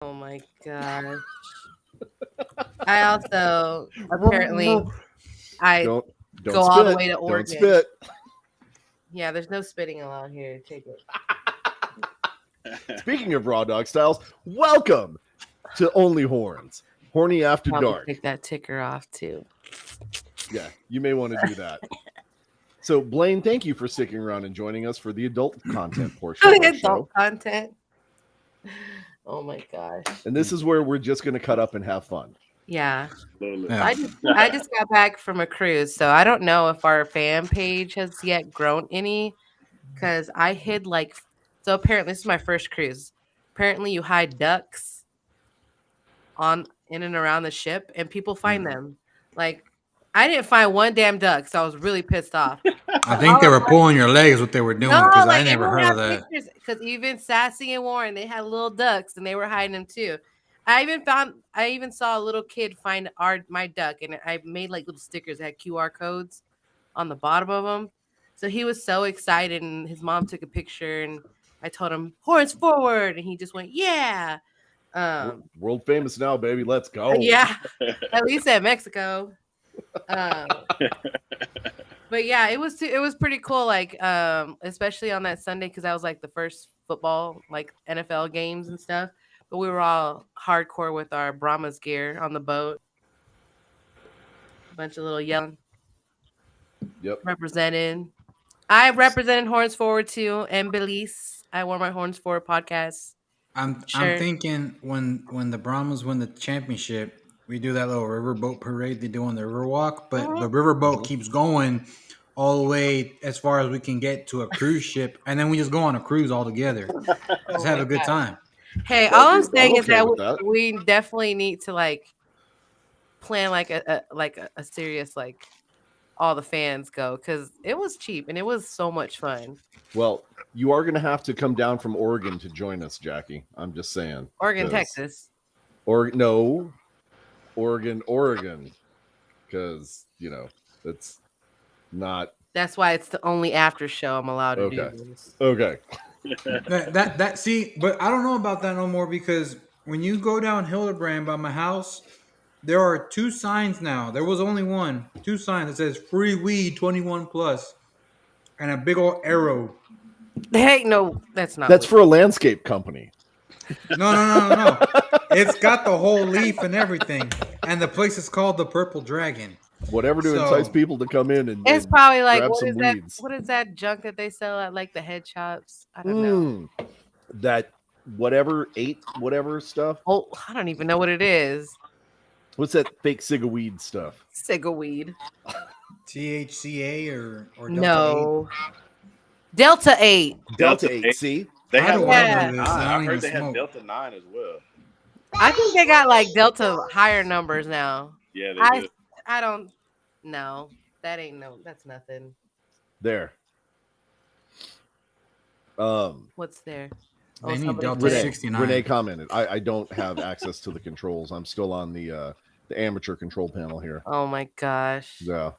Oh my gosh. I also apparently I Don't go don't all the spit. way to Don't Oregon. spit. Yeah, there's no spitting allowed here. Take it. Speaking of raw dog styles, welcome to Only Horns, Horny After Probably Dark. take that ticker off too. Yeah, you may want to do that. So, Blaine, thank you for sticking around and joining us for the adult content portion of our Adult show. content. Oh my gosh. And this is where we're just going to cut up and have fun. Yeah. Absolutely. So Yeah. I just got back from a cruise, so I don't know if our fan page has yet grown any because I hid like so apparently this is my first cruise. Apparently you hide ducks on in and around the ship and people find them. Like I didn't find one damn duck, so I was really pissed off. I So think all they of were my pulling your legs what they were doing no, because I like never everyone heard had of that. pictures because even Sassy and Warren they had little ducks and they were hiding them too. I even saw a little kid find my duck and I made like little stickers that had QR codes on the bottom of them. So he was so excited and his mom took a picture and I told him horns forward and he just went yeah. World famous now, baby. Let's go. Yeah, at least at Mexico. Um, but yeah, it was pretty cool. Like especially on that Sunday because that was like the first football like NFL games and stuff. But we were all hardcore with our Brahmas gear on the boat. A bunch of little young Yep. represented. I represented Horns Forward too, and Belize. I wore my Horns Forward podcast I'm shirt. thinking when the Brahmas win the championship, we do that little riverboat parade they do on the riverwalk, but the Mhm. riverboat keeps going all the way as far as we can get to a cruise ship, and then we just go on a cruise all together. Just Oh have my a good god! time. Hey, That'd all be I'm a I'm saying is okay that with that. we definitely need to like plan like a serious like all the fans go because it was cheap and it was so much fun. Well, you are going to have to come down from Oregon to join us, Jackie. I'm just saying. Oregon, 'Cause- Texas. No, Oregon. Because, that's not That's why it's the only after show I'm allowed to do okay. this. Okay. That see, but I don't know about that no more because when you go down Hildebrand by my house, there are two signs now. There was only one, two signs that says free weed 21 plus and a big old arrow. Hey, no, that's not That's weird. for a landscape company. No. It's got the whole leaf and everything. And the place is called the Purple Dragon. Whatever to entice So people to come in and, It's and probably like grab some weeds. what is that junk that they sell at like the head shops? I don't know. That whatever stuff. Oh, I don't even know what it is. What's that fake weed stuff? Cigaweed. THCA or Delta 8. No. Delta 8. Delta 8. See? They How have do Delta I Yeah. know 9. this? I I've don't heard even they have smoke. Delta 9 as well. I think they got like Delta higher numbers now. Yeah, they I do. I don't know. That ain't no that's nothing. There. What's there? They need somebody Delta put it. Renee, 69. Renee commented. I don't have access to the controls. I'm still on the amateur control panel here. Oh my gosh. Yeah.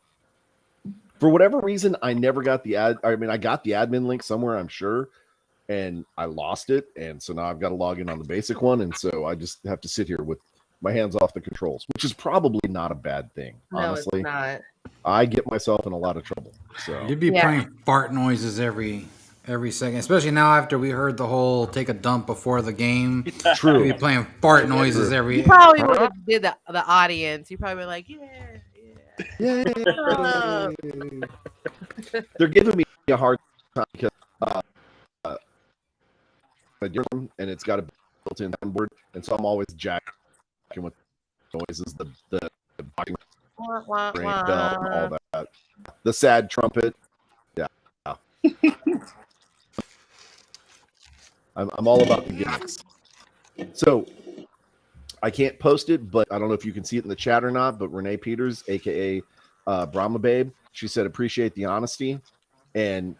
For whatever reason, I never got the I got the admin link somewhere, I'm sure, and I lost it. And so now I've got to log in on the basic one. And so I just have to sit here with my hands off the controls, which is probably not a bad thing. No, Honestly, it's not. I get myself in a lot of trouble. So You'd be Yeah. playing fart noises every second, especially now after we heard the whole take a dump before the game. You'd true. be playing fart noises True. every. You probably would have did the audience. You probably like, yeah. Yay. They're giving me a hard time because and it's got a built-in soundboard, and so I'm always jacking with noises, the Wah, wah, brain wah. bell, all that, the sad trumpet. Yeah, I'm all about the gimmicks. So I can't post it, but I don't know if you can see it in the chat or not. But Renee Peters, aka Brahma Babe, she said appreciate the honesty, and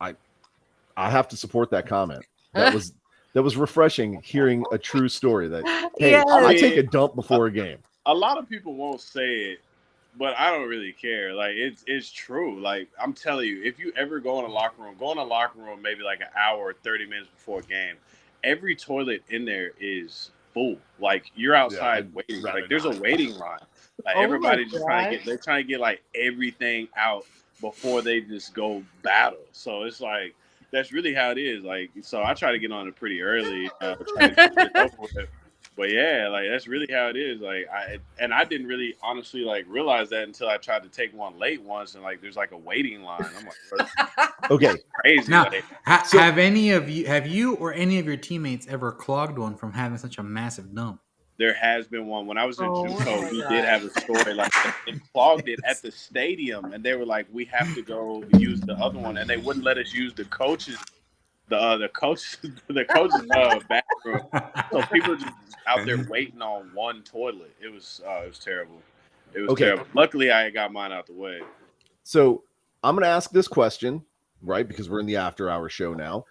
I have to support that comment. That was refreshing hearing a true story. That hey, Yes. I take a dump before a game. A lot of people won't say it, but I don't really care. Like it's true. Like I'm telling you, if you ever go in a locker room maybe like an hour or 30 minutes before a game. Every toilet in there is full. Like you're outside I'd waiting. rather Like there's not. a waiting line. Like Oh my everybody just trying to god. get. They're trying to get like everything out before they just go battle. So it's like that's really how it is. Like so, I try to get on it pretty early. Try to get it over with. But yeah, like that's really how it is. Like I didn't really honestly like realize that until I tried to take one late once, and like there's like a waiting line. I'm like, bro, this is Okay, crazy. Now, Like So- have you or any of your teammates ever clogged one from having such a massive dump? there has been one when I was in Oh JUCO. my We did God. have a story like that. They clogged it at the stadium, and they were like, "We have to go use the other one," and they wouldn't let us use the coaches, the coach, the coach's bathroom. So people were just out there waiting on one toilet. It was terrible. It was Okay. terrible. Luckily, I got mine out the way. So I'm going to ask this question, right? Because we're in the after hour show now.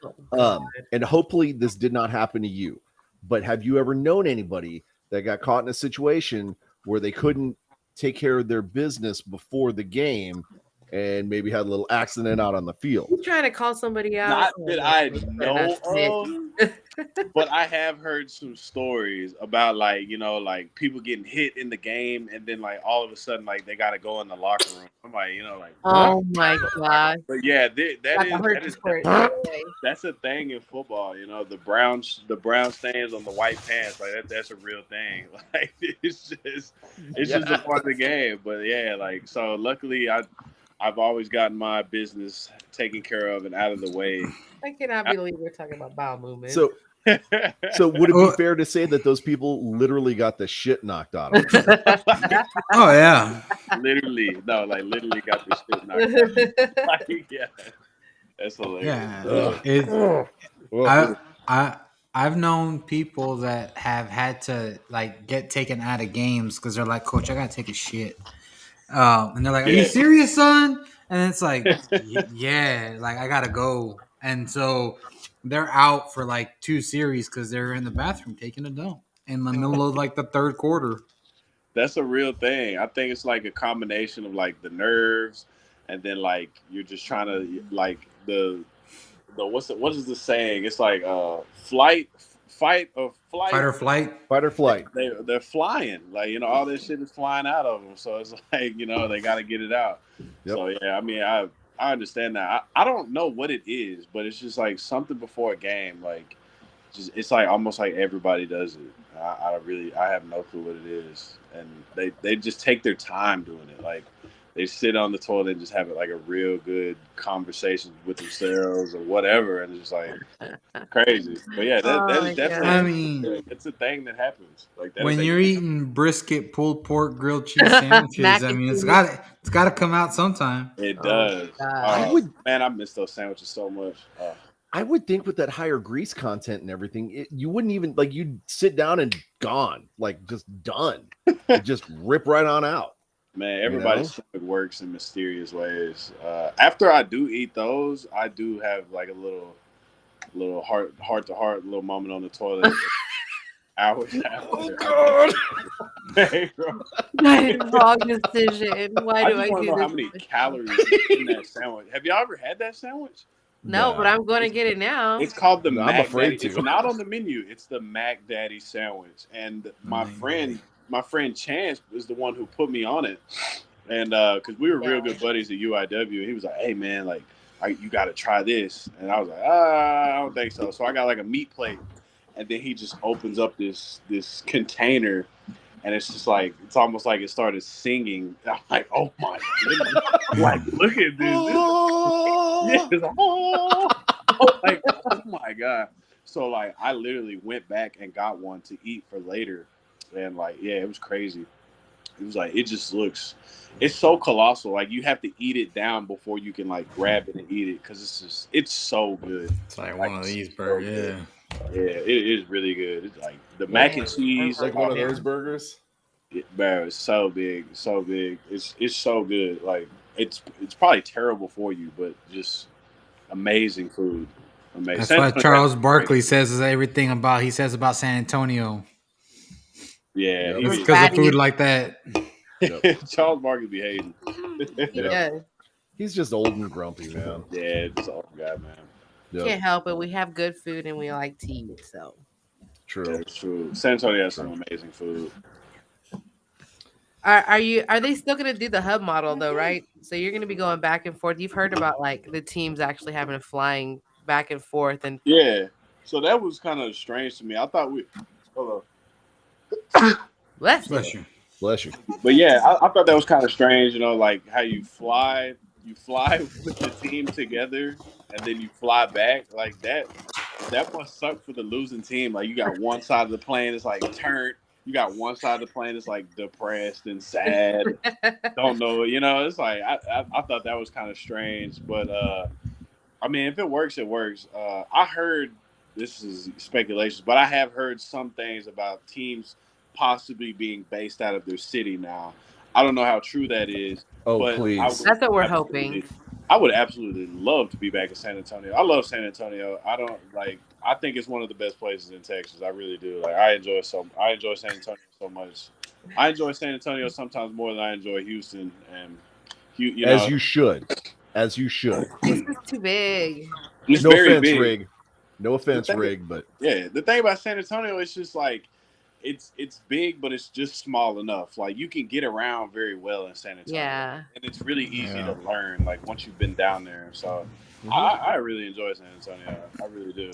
And hopefully this did not happen to you. But have you ever known anybody that got caught in a situation where they couldn't take care of their business before the game and maybe had a little accident out on the field? You trying to call somebody out? Not Oh, that no, I that's know it. of, but I have heard some stories about like like people getting hit in the game, and then like all of a sudden like they got to go in the locker room. I'm like like Oh my god. But yeah, Got the hurt squirt. that's a thing in football. The brown stains on the white pants, like that's a real thing. Like it's just a part of the game. But yeah, like so luckily I've always gotten my business taken care of and out of the way. I cannot believe we're talking about bowel movements. So would it be fair to say that those people literally got the shit knocked out of them? Oh yeah. literally got the shit knocked out. Like, yeah, that's hilarious. Yeah. I've known people that have had to like get taken out of games because they're like, Coach, I gotta take a shit. And they're like, Are you serious, son? And it's like, yeah, like I gotta go. And so they're out for like 2 series because they're in the bathroom taking a dump in the middle of like the third quarter. That's a real thing. I think it's like a combination of like the nerves, and then like you're just trying to like the what is the saying? It's like fight or flight. They're flying. Like all this shit is flying out of them. So it's like they got to get it out. Yep. So yeah, I mean I understand that. I don't know what it is, but it's just like something before a game. Like it's like almost like everybody does it. I have no clue what it is, and they just take their time doing it. Like they sit on the toilet and just have like a real good conversation with themselves or whatever, and it's just like crazy. But yeah, that is definitely. I mean, it's a thing that happens. Like that when you're eating brisket, pulled pork, grilled cheese sandwiches, I mean, it's got to come out sometime. It does. Man, I miss those sandwiches so much. I would think with that higher grease content and everything, you wouldn't even like you'd sit down and gone, like just done. It'd just rip right on out. Man, everybody's stomach works in mysterious ways. After I do eat those, I do have like a little heart to heart, little moment on the toilet. Hours after. Oh God! Hey, bro. That is wrong decision. Why do I want do to know this? how many calories is in that sandwich. Have y'all ever had that sandwich? No, but I'm going to get it now. It's called the I'm Mac afraid Daddy. to. It's not on the menu. It's the Mac Daddy sandwich. And my friend Chance is the one who put me on it. And because we were real good buddies at UIW, he was like, "Hey man, like you got to try this." And I was like, "I don't think so." So I got like a meat plate, and then he just opens up this container. And it's just like, it's almost like it started singing. I'm like, oh my goodness. Like, look at this. Like, oh my God. So like, I literally went back and got one to eat for later. And like, yeah, it was crazy. It was like, it just looks, it's so colossal. Like you have to eat it down before you can like grab it and eat it. Cause it's so good. It's like one of these burgers. Yeah. Yeah, it is really good. It's like the mac and cheese, like one of those burgers. Bro, it's so big, so big. It's so good. Like it's probably terrible for you, but just amazing food. Amazing. That's what Charles Barkley says everything about. He says about San Antonio. Yeah, it's because of food like that. Yep. Charles Barkley be hating. Yeah, he's just old and grumpy, man. Yeah, just old guy, man. Can't help it. We have good food and we like to eat. So True. That's true. San Antonio has True. some amazing food. Are they still gonna do the hub model though, right? So you're gonna be going back and forth. You've heard about like the teams actually having a flying back and forth and Yeah. So that was kind of strange to me. I thought we. Hold bless you. Bless you. Bless you. But yeah, I thought that was kind of strange, like how you fly with the team together, and then you fly back like that. That must suck for the losing team. Like you got one side of the plane is like turned, you got one side of the plane is like depressed and sad. Don't know, It's like I thought that was kind of strange, but I mean, if it works, it works. I heard this is speculation, but I have heard some things about teams possibly being based out of their city now. I don't know how true that is, Oh, but please. That's what we're hoping. I would absolutely love to be back in San Antonio. I love San Antonio. I don't like. I think it's one of the best places in Texas. I really do. Like I enjoy San Antonio so much. I enjoy San Antonio sometimes more than I enjoy Houston, and As you should. As you should. Houston's too big. It's No very offense, big. Rig. No offense, thing- Rig, but Yeah, the thing about San Antonio is just like it's big, but it's just small enough. Like you can get around very well in San Antonio. Yeah. And it's really easy Yeah. to learn, like once you've been down there. So I really enjoy San Antonio. I really do.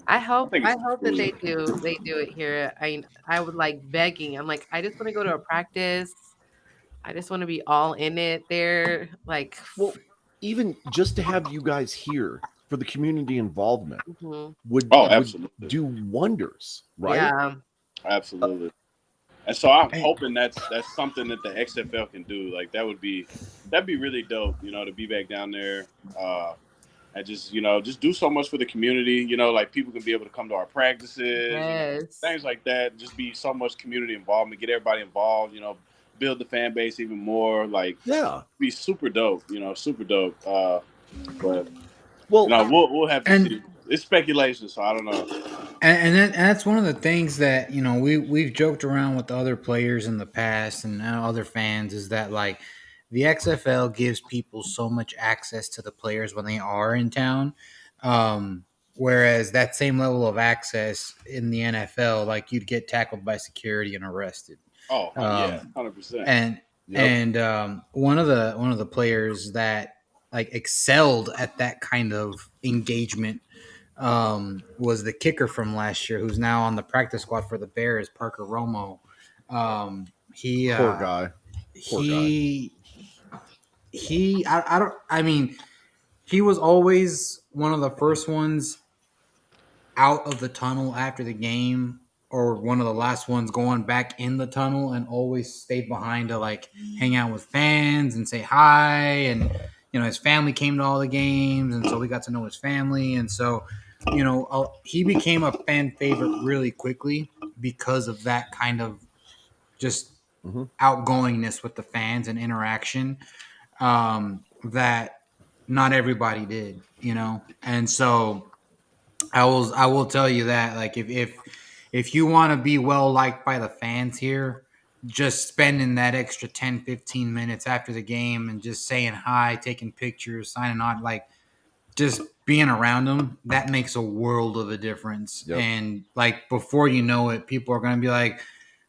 I hope think it's that cool. they do it here. I would like begging. I'm like, I just want to go to a practice. I just want to be all in it there. Like well, even just to have you guys here for the community involvement mhm. would absolutely do wonders, right? Yeah. Absolutely. And so I'm hoping that's something that the XFL can do. Like that'd be really dope, to be back down there. And just do so much for the community. Like people can be able to come to our practices, Yes. things like that. Just be so much community involvement, get everybody involved. Build the fan base even more. Like be super dope. Super dope. But we'll have to see. It's speculation, so I don't know. And that's one of the things that we've joked around with other players in the past and other fans is that like the XFL gives people so much access to the players when they are in town, whereas that same level of access in the NFL, like you'd get tackled by security and arrested. Oh yeah, 100%. And one of the players that like excelled at that kind of engagement was the kicker from last year, who's now on the practice squad for the Bears, Parker Romo. Poor guy. He was always one of the first ones out of the tunnel after the game, or one of the last ones going back in the tunnel, and always stayed behind to like hang out with fans and say hi. And his family came to all the games, and so we got to know his family. And so he became a fan favorite really quickly because of that kind of just outgoingness with the fans and interaction that not everybody did, and so I will tell you that like if you want to be well liked by the fans here, just spending that extra 10-15 minutes after the game and just saying hi, taking pictures, signing on, like just being around them, that makes a world of a difference. Yep. And like before you know it, people are going to be like,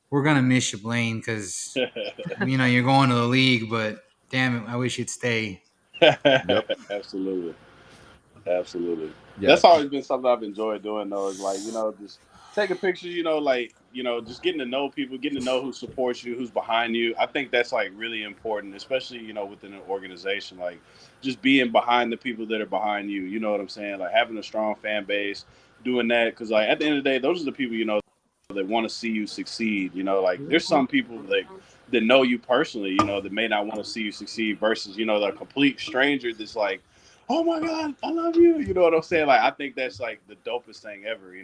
we're going to miss you, Blaine, because you're going to the league, but damn it, I wish you'd stay. Yep. Absolutely. Yeah. That's always been something I've enjoyed doing, though, is like, just taking pictures, just getting to know people, getting to know who supports you, who's behind you. I think that's like really important, especially, within an organization, like just being behind the people that are behind you. You know what I'm saying? Like having a strong fan base, doing that. Cause like at the end of the day, those are the people, that want to see you succeed. Like there's some people that know you personally, that may not want to see you succeed versus, the complete stranger that's like, oh my God, I love you. You know what I'm saying? Like, I think that's like the dopest thing ever,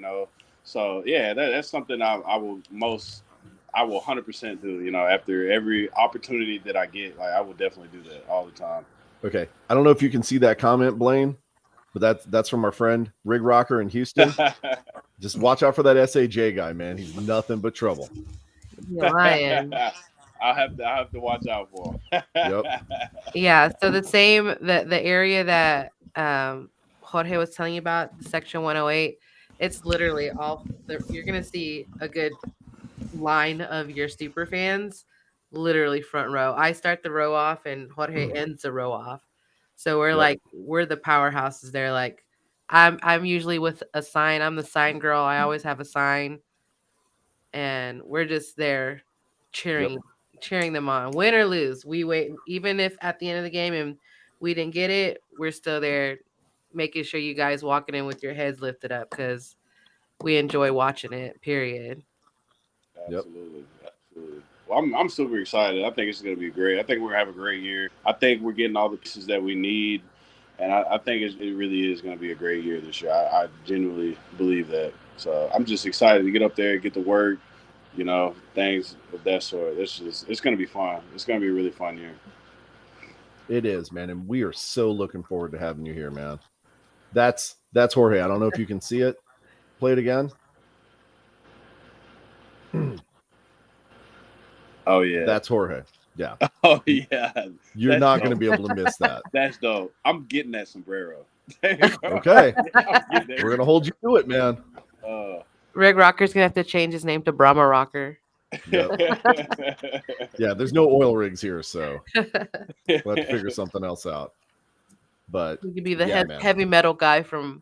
So yeah, that's something I will 100% do, after every opportunity that I get. Like I will definitely do that all the time. Okay. I don't know if you can see that comment, Blaine, but that's from our friend Rig Rocker in Houston. Just watch out for that SAJ guy, man. He's nothing but trouble. You're lying. I'll have to watch out for him. Yep. Yeah. So the area that Jorge was telling you about, Section 108, It's literally you're gonna see a good line of your super fans, literally front row. I start the row off, and Jorge ends the row off. So we're Yep. like we're the powerhouses. They're like I'm usually with a sign. I'm the sign girl. I always have a sign, and we're just there Yep. cheering them on, win or lose. We wait, even if at the end of the game and we didn't get it, we're still there, making sure you guys walking in with your heads lifted up because we enjoy watching it. Period. Yep. Absolutely, absolutely. Well, I'm super excited. I think it's going to be great. I think we're going to have a great year. I think we're getting all the pieces that we need, and I think it really is going to be a great year this year. I genuinely believe that. So I'm just excited to get up there, get to work, things of that sort. It's going to be fun. It's going to be a really fun year. It is, man, and we are so looking forward to having you here, man. That's Jorge. I don't know if you can see it. Play it again. Oh yeah, that's Jorge. Yeah. Oh yeah, you're not going to be able to miss that. That's dope. I'm getting that sombrero. Okay, we're going to hold you to it, man. Rig Rocker's gonna have to change his name to Brahma Rocker. Yep. Yeah, there's no oil rigs here, so we'll have to figure something else out. But you could be the heavy metal guy for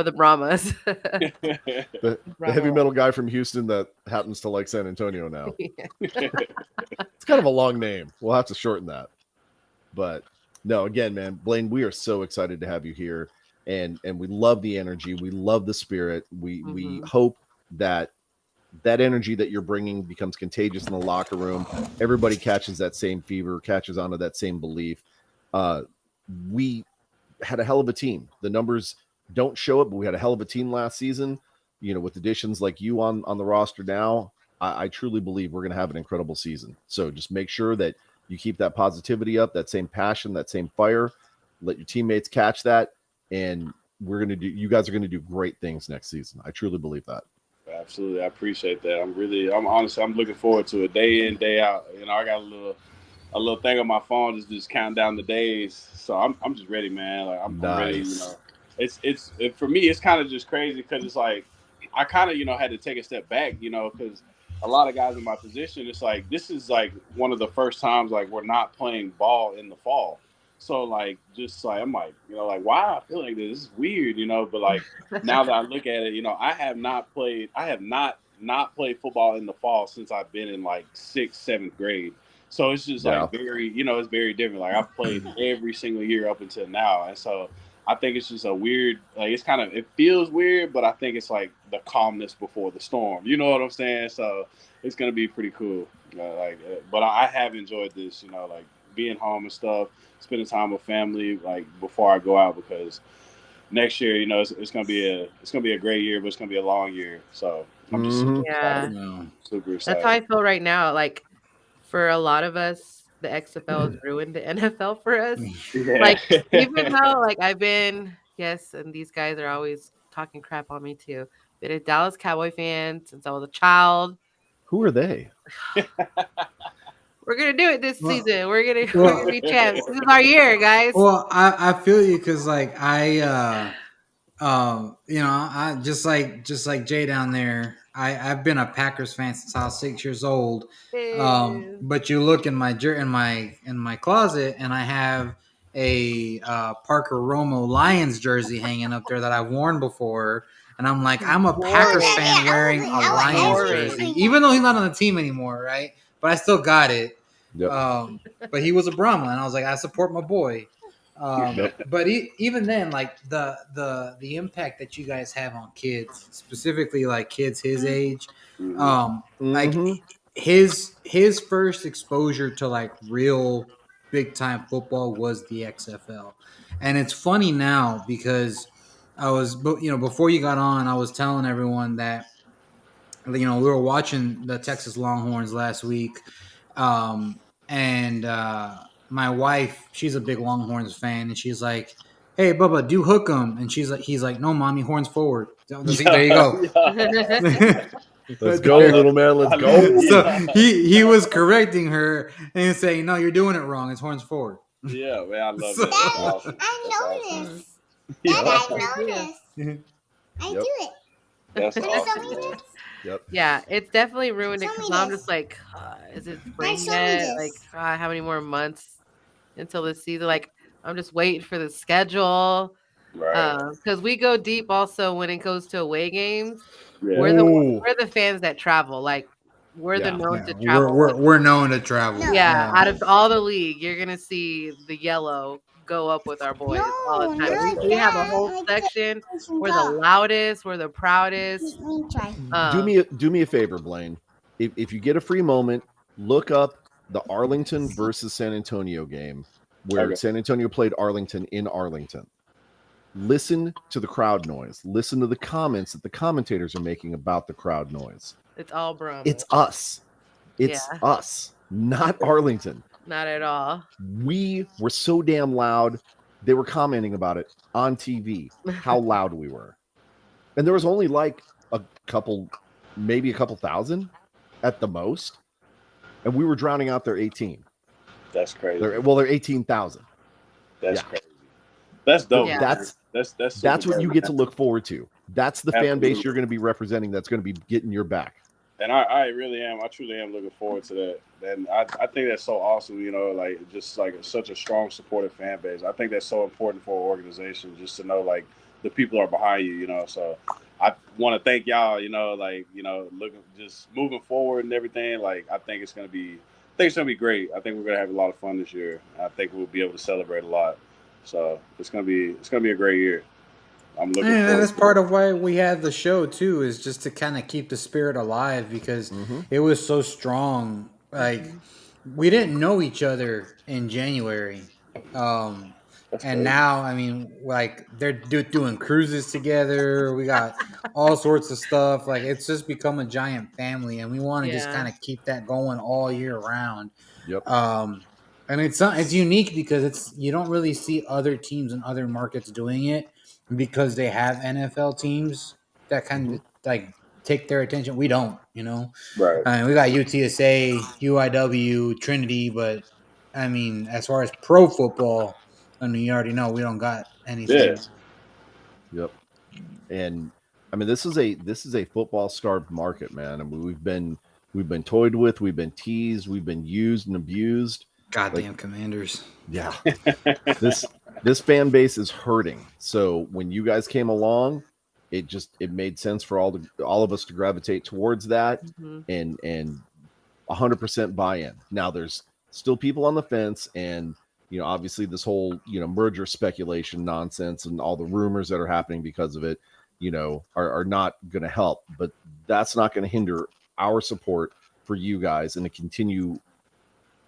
the Brahmas. the heavy metal guy from Houston that happens to like San Antonio now. Yeah. It's kind of a long name. We'll have to shorten that. But no, again, man, Blaine, we are so excited to have you here, and we love the energy. We love the spirit. We hope that energy that you're bringing becomes contagious in the locker room. Everybody catches that same fever, catches onto that same belief. We had a hell of a team. The numbers don't show it, but we had a hell of a team last season. With additions like you on the roster now, I truly believe we're going to have an incredible season. So just make sure that you keep that positivity up, that same passion, that same fire. Let your teammates catch that, and you guys are going to do great things next season. I truly believe that. Absolutely. I appreciate that. I'm honestly, I'm looking forward to it day in, day out. I got a little thing on my phone just counting down the days. So I'm just ready, man. Like I'm ready, It's for me, it's kind of just crazy because it's like I kind of, had to take a step back, because a lot of guys in my position, it's like this is like one of the first times like we're not playing ball in the fall. So like just like I'm like, like wow, I feel like this is weird, but like now that I look at it, I have not played football in the fall since I've been in like 6th, 7th grade. So it's just like very, it's very different. Like I've played every single year up until now. And so I think it's just a weird, like it feels weird, but I think it's like the calmness before the storm. You know what I'm saying? So it's going to be pretty cool. But I have enjoyed this, like being home and stuff, spending time with family, like before I go out, because next year, it's going to be a great year, but it's going to be a long year. So I'm just super excited. That's how I feel right now. Like for a lot of us, the XFL has ruined the NFL for us. Yeah. Like even though like I've been, and these guys are always talking crap on me too. Been a Dallas Cowboy fan since I was a child. Who are they? We're gonna do it this season. We're gonna be champs. This is our year, guys. Well, I feel you because like I just like Jay down there. I've been a Packers fan since I was 6 years old. But you look in my closet, and I have a Parker Romo Lions jersey hanging up there that I've worn before. And I'm like, I'm a Packers fan wearing a Lions jersey, even though he's not on the team anymore, right? But I still got it. Yep. But he was a Brahma, and I was like, I support my boy. But even then, like the impact that you guys have on kids, specifically like kids his age, like his first exposure to like real big time football was the XFL. And it's funny now because I was, before you got on, I was telling everyone that, we were watching the Texas Longhorns last week. And my wife, she's a big Longhorns fan, and she's like, "Hey, Bubba, do hook 'em." And he's like, "No, mommy, horns forward." There you go. Let's go, little man. Let's go. So he was correcting her and saying, "No, you're doing it wrong. It's horns forward." Yeah, man, I love that. I noticed. That I noticed. Yep. do it. That's Can you show awesome, me man. this? Yep. Yeah, it's definitely ruined it Show because me I'm this. just like, is it Guys, spring show me yet? this. Like, how many more months until the season? Like, I'm just waiting for the schedule. Right. Because we go deep also when it goes to away games. Yeah. Ooh. We're the fans that travel. Like, we're the Yeah. known Yeah, to we're, travel. we're we're known to travel. No. Yeah, out Yeah. of all the league, you're gonna see the yellow go up with our boys all the No, time. not like We have a that. whole Like section. this. We're the loudest. We're the proudest. Let me try. Do me a favor, Blaine. If you get a free moment, look up the Arlington versus San Antonio game where Okay. San Antonio played Arlington in Arlington. Listen to the crowd noise. Listen to the comments that the commentators are making about the crowd noise. It's all Brahma. It's us. It's Yeah. us, not Arlington. Not at all. We were so damn loud. They were commenting about it on TV, how loud we were. And there was only like a couple, maybe a couple thousand at the most. And we were drowning out their 18. That's crazy. They're 18,000. That's yeah. crazy. That's dope. Yeah. That's what you get to look forward to. That's the fan base Absolutely. you're going to be representing. That's going to be getting your back. And I really am. I truly am looking forward to that. And I think that's so awesome, you know, like just like such a strong supportive fan base. I think that's so important for an organization just to know like the people are behind you, you know. So I want to thank y'all, you know, like, you know, looking just moving forward and everything. Like I think it's gonna be great. I think we're gonna have a lot of fun this year. I think we'll be able to celebrate a lot. So it's gonna be a great year. I'm looking And forward that's to part it. of why we had the show too, is just to kind of keep the spirit alive because it was so strong. Like we didn't know each other in January, and crazy. now I mean, like they're doing cruises together. We got all sorts of stuff. Like it's just become a giant family, and we want to just Yeah. kind of keep that going all year round. Yep. And it's unique because you don't really see other teams in other markets doing it because they have NFL teams that kind of like take their attention. We don't, you know. Right. I mean, we got UTSA, UIW, Trinity, but I mean, as far as pro football, I mean, you already know we don't got anything. Yeah. Yep. And I mean, this is a football starved market, man. I mean, we've been toyed with, we've been teased, we've been used and abused. Goddamn Commanders. Yeah. this fan base is hurting. So when you guys came along, it made sense for all of us to gravitate towards that and 100% buy-in. Now there's still people on the fence, and you know, obviously this whole, you know, merger speculation nonsense and all the rumors that are happening because of it, you know, are not going to help, but that's not going to hinder our support for you guys and to continue,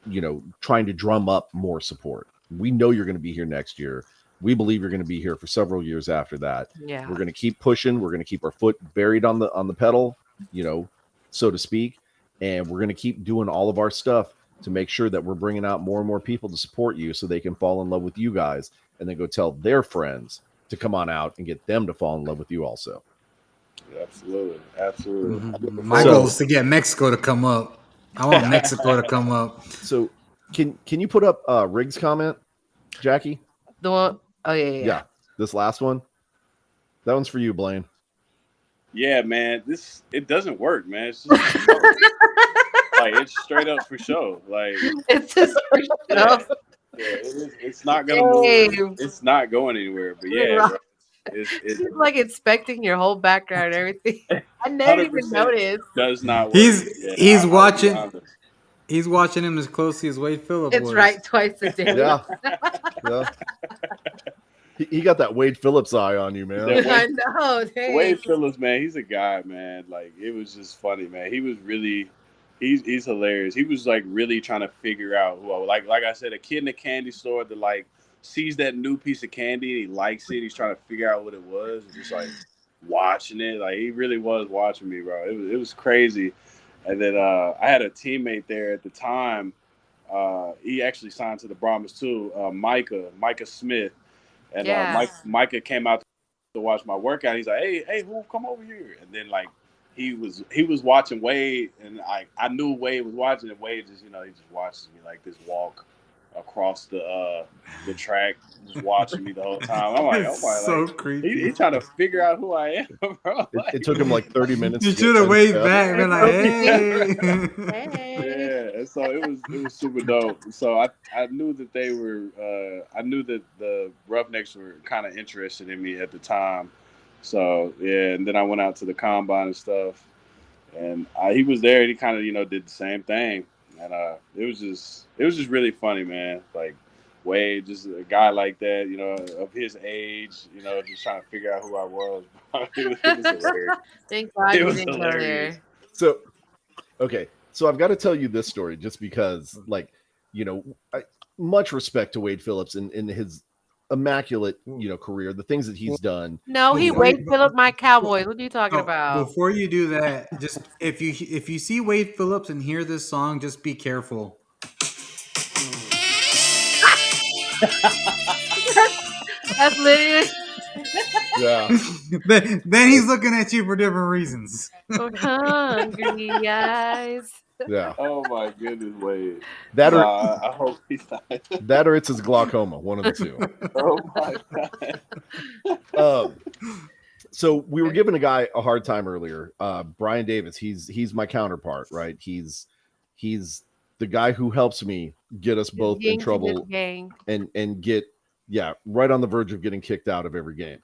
you know, trying to drum up more support. We know you're going to be here next year. We believe you're going to be here for several years after that. Yeah. We're going to keep pushing. We're going to keep our foot buried on the pedal, you know, so to speak. And we're going to keep doing all of our stuff to make sure that we're bringing out more and more people to support you so they can fall in love with you guys and then go tell their friends to come on out and get them to fall in love with you also. Absolutely. Absolutely. My goal is to get Mexico to come up. I want Mexico to come up. So can you put up Riggs' comment, Jackie? The one, oh yeah. This last one. That one's for you, Blaine. Yeah, man. It doesn't work, man. It's just like it's straight up for show. Like It's just for yeah, show. it's not gonna move. It's not going anywhere. But yeah, bro, It's like inspecting your whole background and everything. I never even 100% noticed. does not work. He's I'll be watching. honest. He's watching him as closely as Wade Phillip It's was. right twice a day. Yeah. He got that Wade Phillips eye on you, man. Yeah. I know. Dang. Wade Phillips, man, he's a guy, man. Like it was just funny, man. He was really, he's hilarious. He was like really trying to figure out who, like I said, a kid in a candy store that like sees that new piece of candy and he likes it. He's trying to figure out what it was, and just like watching it. Like he really was watching me, bro. It was crazy. And then I had a teammate there at the time. He actually signed to the Brahmas too. Micah Smith. And Micah came out to watch my workout. He's like, "Hey, who come over here?" And then like he was watching Wade, and I knew Wade was watching, and Wade just he just watches me like this walk across the track, just watching me the whole time. I'm like, oh my, so like creepy. he trying to figure out who I am, bro. Like, It took him like 30 minutes. You to should get have waved up. back and been like, hey. Yeah, and so it was super dope. So I knew that they were I knew that the Roughnecks were kind of interested in me at the time. So yeah, and then I went out to the combine and stuff, and he was there. And he kind of did the same thing, and it was just really funny, man. Like Wade, just a guy like that, of his age, just trying to figure out who I was. It was hilarious. Thank God It you was didn't go hilarious. there. So, okay. So I've got to tell you this story just because, like, much respect to Wade Phillips in his immaculate, career, the things that he's done. No, he Before you- Wade Phillip my Cowboys. What are you talking about? Before you do that, just if you see Wade Phillips and hear this song, just be careful. That's literally Yeah. then he's looking at you for different reasons. hungry eyes. Yeah. Oh my goodness, Wade. That or I hope he's not. that or it's his glaucoma, one of the two. Oh my god. So we were giving a guy a hard time earlier. Brian Davis, he's my counterpart, right? He's the guy who helps me get us both in trouble and get right on the verge of getting kicked out of every game.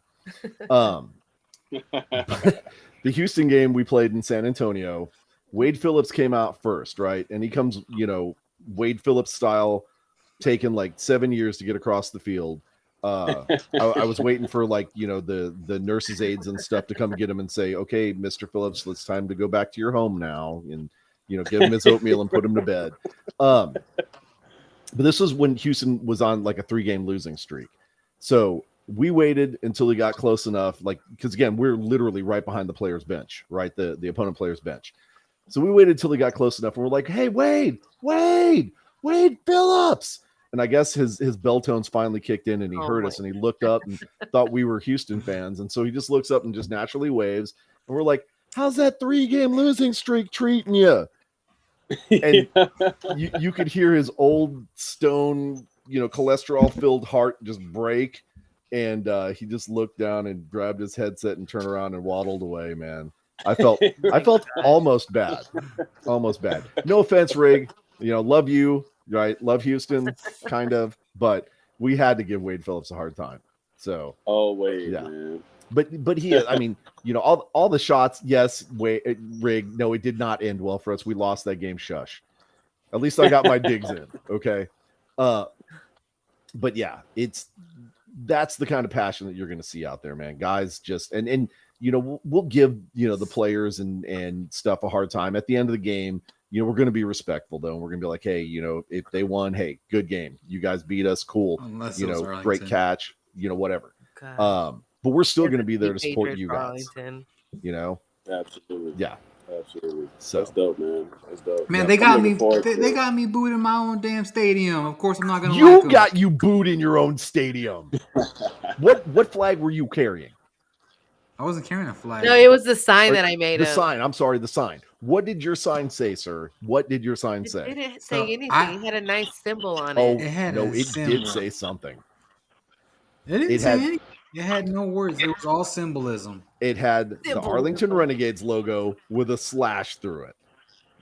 The Houston game we played in San Antonio, Wade Phillips came out first, right? And he comes, Wade Phillips style, taking like 7 years to get across the field. I was waiting for the nurses' aides and stuff to come get him and say, okay, Mr. Phillips, it's time to go back to your home now, and give him his oatmeal and put him to bed. But this was when Houston was on like a 3-game losing streak. So we waited until he got close enough, because again, we're literally right behind the player's bench, right? The opponent player's bench. So we waited until he got close enough, and we're like, hey, Wade Phillips. And I guess his bell tones finally kicked in, and he heard us, and he looked up and thought we were Houston fans. And so he just looks up and just naturally waves. And we're like, how's that 3-game losing streak treating you? And you could hear his old stone, cholesterol-filled heart just break. And he just looked down and grabbed his headset and turned around and waddled away, man. I felt almost bad. Almost bad. No offense, Rig. Love you. Right, love Houston, kind of, but we had to give Wade Phillips a hard time. So, Wade, yeah, man. But he, I mean, all the shots, yes, Rig. No, it did not end well for us. We lost that game. Shush. At least I got my digs in. Okay, but yeah, that's the kind of passion that you're going to see out there, man. Guys, just and we'll give the players and stuff a hard time at the end of the game. We're going to be respectful, though. And we're going to be like, hey, if they won, hey, good game. You guys beat us. Cool. Great catch, whatever. But we're still going to be there to support you guys. Absolutely. Yeah. Absolutely. So that's dope, man. That's dope. Man, they got me. They got me booed in my own damn stadium. Of course, I'm not going to. You got you booed in your own stadium. What flag were you carrying? I wasn't carrying a flag. No, it was the sign that I made. The sign. I'm sorry, the sign. What did your sign say, sir? What did your sign say? It didn't say anything. It had a nice symbol on it. Oh, it did say something. It didn't say anything. It had no words. It was all symbolism. It had the Arlington Renegades logo with a slash through it.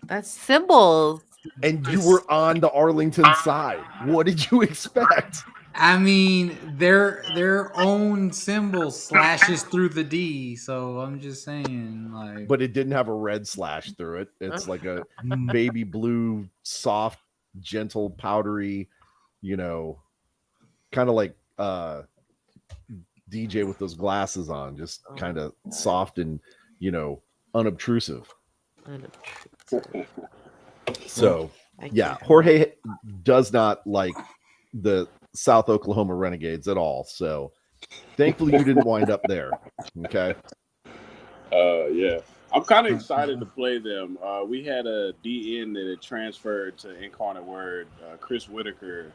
That's symbols. And you were on the Arlington side. What did you expect? I mean, their own symbol slashes through the D, so I'm just saying, like. But it didn't have a red slash through it. It's like a baby blue, soft, gentle, powdery, kind of like DJ with those glasses on, just kind of soft and unobtrusive. So yeah, Jorge does not like the South Oklahoma Renegades at all. So thankfully you didn't wind up there. Okay. Yeah. I'm kind of excited to play them. We had a DN that had transferred to Incarnate Word, Chris Whitaker,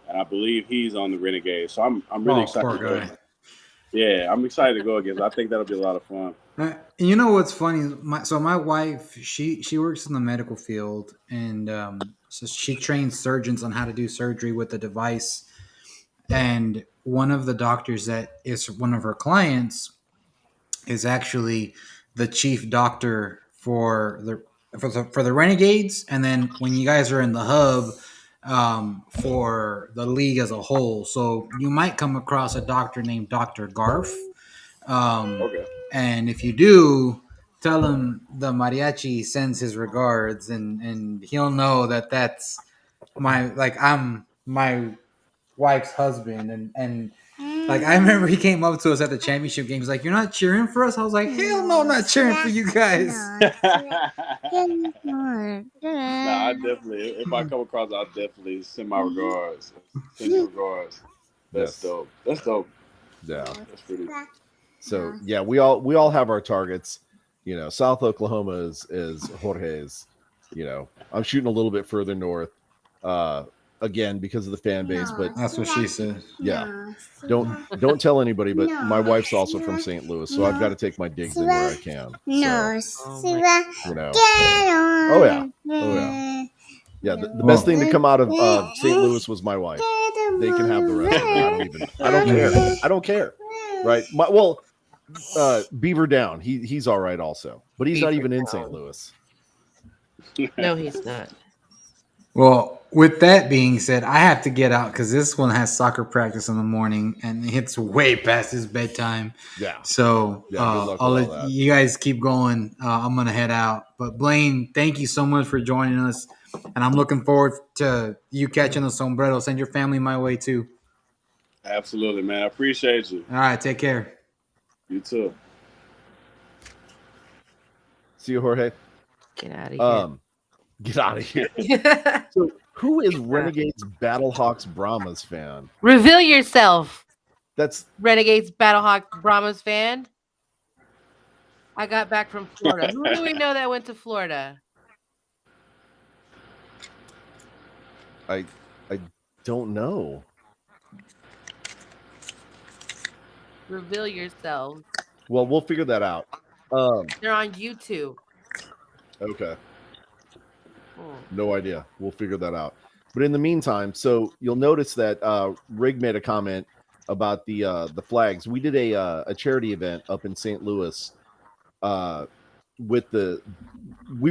and I believe he's on the Renegades. So I'm really excited to go. Yeah, I'm excited to go against. I think that'll be a lot of fun. You know what's funny? My wife, she works in the medical field, and so she trains surgeons on how to do surgery with the device. And one of the doctors that is one of her clients is actually the chief doctor for the Renegades, and then when you guys are in the hub, for the league as a whole. So you might come across a doctor named Doctor Garf, Okay. and if you do, tell him the mariachi sends his regards, and he'll know that that's I'm my wife's husband, and like I remember he came up to us at the championship game. He's like, "You're not cheering for us?" I was like, "Hell no, I'm not cheering for you guys." Nah, I definitely. If I come across, I'll definitely send my regards. Send your regards. That's Yes. dope. That's dope. Yeah. That's pretty. So yeah, we all have our targets. South Oklahoma is Jorge's. I'm shooting a little bit further north. Again because of the fan base, but That's what she said. yeah, don't tell anybody. But my wife's also from St. Louis, so I've got to take my digs in where I can. So, Oh my oh yeah, oh yeah, yeah. The best thing to come out of St. Louis was my wife. They can have the rest of it. I don't care. I don't care. Right? Beaver Down. He's all right also, but he's not Beaver even in Down. St. Louis. No, he's not. Well, with that being said, I have to get out because this one has soccer practice in the morning, and it's way past his bedtime. Yeah. So Yeah, good luck I'll with all let that. you guys keep going. I'm gonna head out. But Blaine, thank you so much for joining us, and I'm looking forward to you catching the sombrero. Send your family my way too. Absolutely, man. I appreciate you. All right, take care. You too. See you, Jorge. Get out of Get out of here. here. So, who is Renegades Battlehawks Brahmas fan? Reveal yourself, That's Renegades Battlehawk Brahmas fan. I got back from Florida. Who do we know that went to Florida? I don't know. Reveal yourself. Well, we'll figure that out. They're on YouTube. Okay. Hmm. No idea. We'll figure that out. But in the meantime, so you'll notice that Rig made a comment about the flags. We did a charity event up in St. Louis. We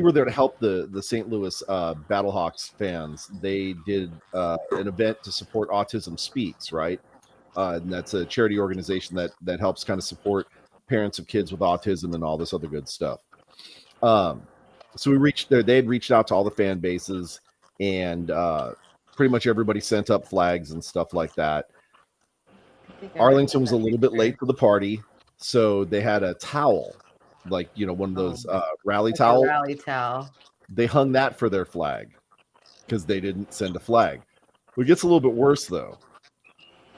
were there to help the St. Louis Battlehawks fans. They did an event to support Autism Speaks, right? And that's a charity organization that helps kind of support parents of kids with autism and all this other good stuff. So we reached there. They had reached out to all the fan bases, and pretty much everybody sent up flags and stuff like that. Arlington was a little bit late for the party, so they had a towel, like one of those rally towels. Rally towel. They hung that for their flag because they didn't send a flag. It gets a little bit worse though.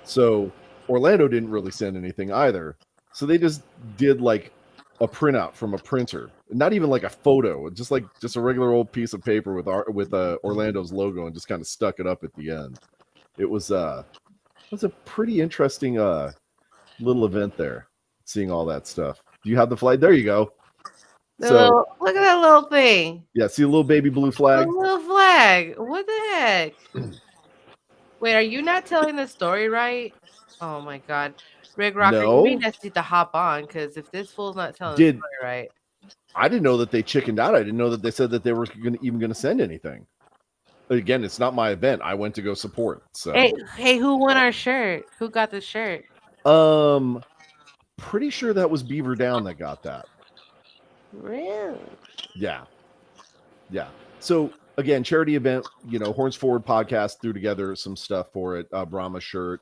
So Orlando didn't really send anything either. So they just did like a printout from a printer, not even like a photo, just a regular old piece of paper with Orlando's logo, and just kind of stuck it up at the end. It was a pretty interesting little event there, seeing all that stuff. Do you have the flag? There you go. So look at that little thing. Yeah, see a little baby blue flag. A little flag. What the heck? Wait, are you not telling the story right? Oh my god. Rig Rocker, No. you need to hop on, because if this fool's not telling the story right. I didn't know that they chickened out. I didn't know that they said that they were even going to send anything. But again, it's not my event. I went to go support. So hey, who won our shirt? Who got the shirt? Pretty sure that was Beaver Down that got that. Really? Yeah. So again, charity event. Horns Forward podcast threw together some stuff for it. Brahma shirt.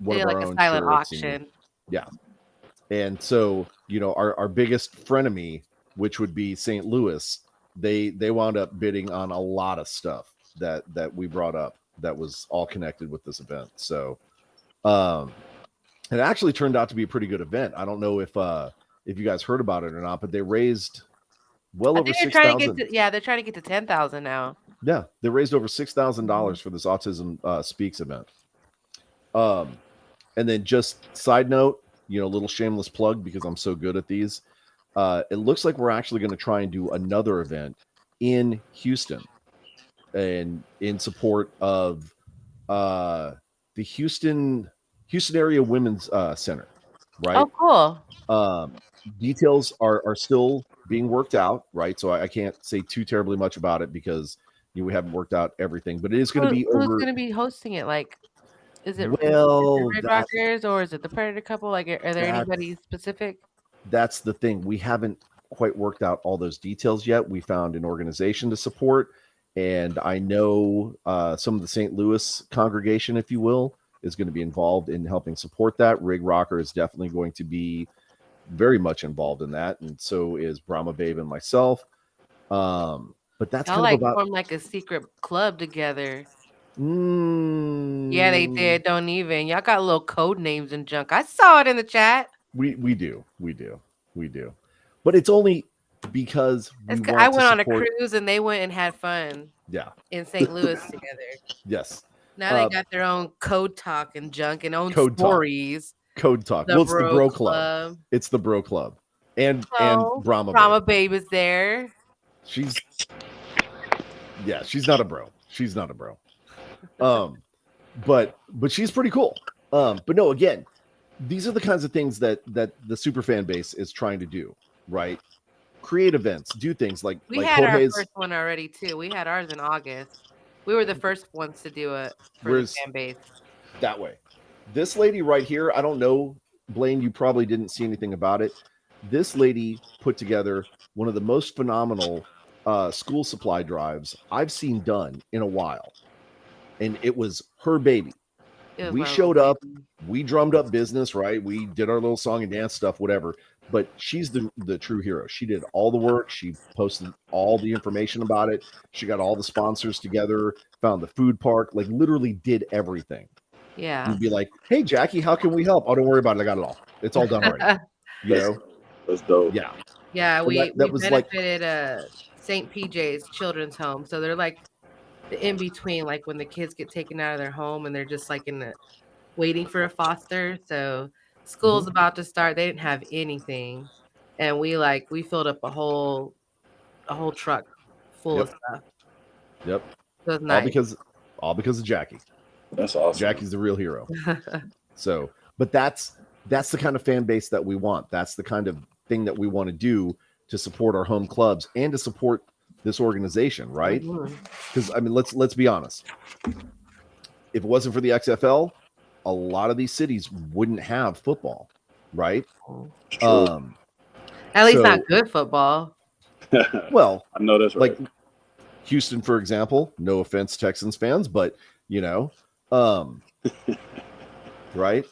One of our own silent shirts, auction. And so our biggest frenemy, which would be St. Louis, they wound up bidding on a lot of stuff that we brought up that was all connected with this event. So it actually turned out to be a pretty good event. I don't know if you guys heard about it or not, but they raised over 6,000. They're trying to get to 10,000 now. Yeah, they raised over $6,000 for this Autism Speaks event. And then just side note, little shameless plug because I'm so good at these. It looks like we're actually going to try and do another event in Houston, and in support of the Houston area Women's Center, right? Oh, cool. Details are still being worked out, right? So I can't say too terribly much about it because we haven't worked out everything, but it is going to be Who's over. going to be hosting it? Like, is it Well, Red Rockers or is it the Predator couple? Like, are there anybody specific? That's the thing. We haven't quite worked out all those details yet. We found an organization to support, and I know some of the St. Louis congregation, if you will, is going to be involved in helping support that. Rig Rocker is definitely going to be very much involved in that, and so is Brahma Babe and myself. But that's Y'all kind of about formed like a secret club together. Mm, Yeah, they did. Don't even. Y'all got little code names and junk. I saw it in the chat. We do. But it's only because I went on a cruise and they went and had fun. Yeah. In St. Louis together. Yes. Now they got their own code talk and junk and own code stories. Code talk. Well, it's the Bro Club. It's the Bro Club. And Brahma Babe is there. She's not a bro. She's not a bro. But she's pretty cool. But no, again, these are the kinds of things that the super fan base is trying to do, right? Create events, do things like we had Jorge's, our first one already too. We had ours in August. We were the first ones to do it for the fan base. That way. This lady right here, I don't know, Blaine, you probably didn't see anything about it. This lady put together one of the most phenomenal school supply drives I've seen done in a while. And it was her baby. We showed up, we drummed up business, right? We did our little song and dance stuff, whatever. But she's the true hero. She did all the work. She posted all the information about it. She got all the sponsors together, found the food park, like literally did everything. Yeah. You'd be like, hey, Jackie, how can we help? Oh, don't worry about it. I got it all. It's all done already. That's dope. Yeah. Yeah, we benefited St. PJ's Children's Home. So they're like the in between, like when the kids get taken out of their home and they're just like waiting for a foster. So school's about to start. They didn't have anything. And we filled up a whole truck full of stuff. Yep. So it's nice. All because of Jackie. That's awesome. Jackie's the real hero. So, but that's the kind of fan base that we want. That's the kind of thing that we want to do to support our home clubs and to support this organization, right? Because I mean, let's be honest. If it wasn't for the XFL, a lot of these cities wouldn't have football, right? At least not good football. Well, I know that's right. Like Houston, for example. No offense, Texans fans, but right?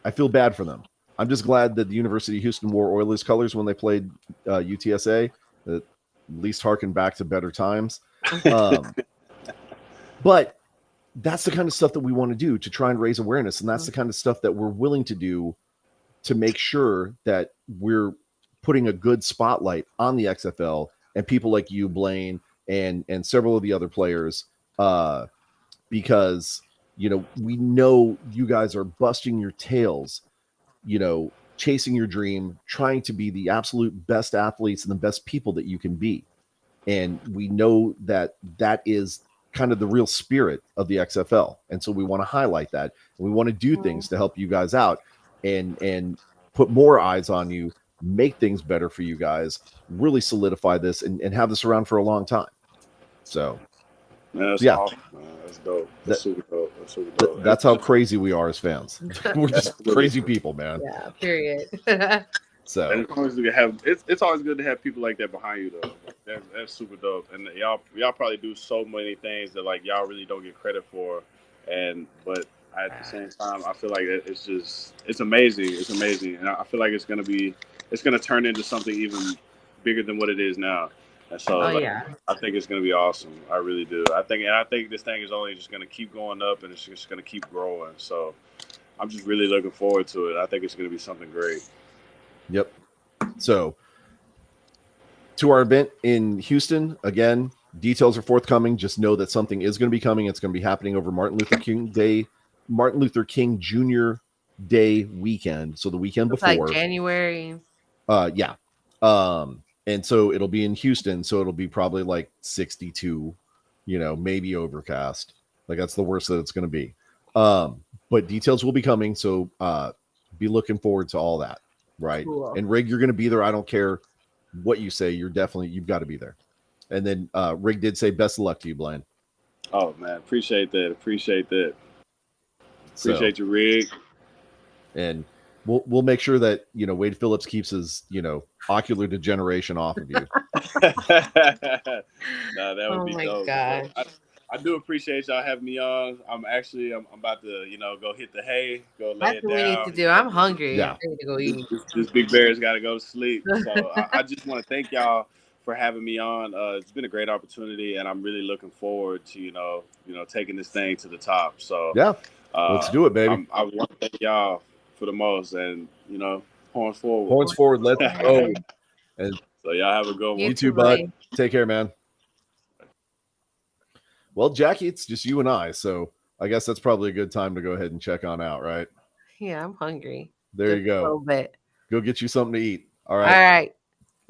I feel bad for them. I'm just glad that the University of Houston wore Oilers colors when they played UTSA. At least harken back to better times. But that's the kind of stuff that we want to do to try and raise awareness. And that's the kind of stuff that we're willing to do to make sure that we're putting a good spotlight on the XFL and people like you, Blaine, and several of the other players, because we know you guys are busting your tails, chasing your dream, trying to be the absolute best athletes and the best people that you can be. And we know that is kind of the real spirit of the XFL. And so we want to highlight that. And we want to do things to help you guys out and put more eyes on you, make things better for you guys, really solidify this and have this around for a long time. So that's awesome, man. That's dope. That's super dope. That's super dope. That's how crazy we are as fans. We're just crazy people, man. Yeah, period. So and it's always good to have people like that behind you, though. That's super dope. And y'all probably do so many things that like y'all really don't get credit for, but at the same time, I feel like it's amazing. It's amazing, and I feel like it's gonna turn into something even bigger than what it is now. And so I think it's gonna be awesome. I really do. I think this thing is only just gonna keep going up, and it's just gonna keep growing. So I'm just really looking forward to it. I think it's gonna be something great. Yep. So to our event in Houston, again, details are forthcoming. Just know that something is going to be coming. It's going to be happening over Martin Luther King Jr. day weekend. So the weekend It's like before. January. Yeah. And so it'll be in Houston. So it'll be probably like 62, maybe overcast. Like that's the worst that it's going to be. But details will be coming. So be looking forward to all that. Right. Cool. And Rig, you're going to be there. I don't care what you say. You've got to be there. And then Rig did say best of luck to you, Blaine. Oh man, appreciate that. Appreciate you, Rig. And we'll make sure that Wade Phillips keeps his ocular degeneration off of you. No, that would be dope. God. I do appreciate y'all having me on. I'm about to go hit the hay, go lay That's it what we need down. to do. I'm hungry. Yeah. I need to go eat. This big bear's got to go to sleep. So I just want to thank y'all for having me on. It's been a great opportunity, and I'm really looking forward to taking this thing to the top. So yeah, let's do it, baby. I want to thank y'all for the most, and horns forward. Horns forward. Let's go. And so y'all have a good one. You too, bud. Take care, man. Well, Jackie, it's just you and I, so I guess that's probably a good time to go ahead and check on out, right? Yeah, I'm hungry. There you go. A little bit. Go get you something to eat. All right. All right.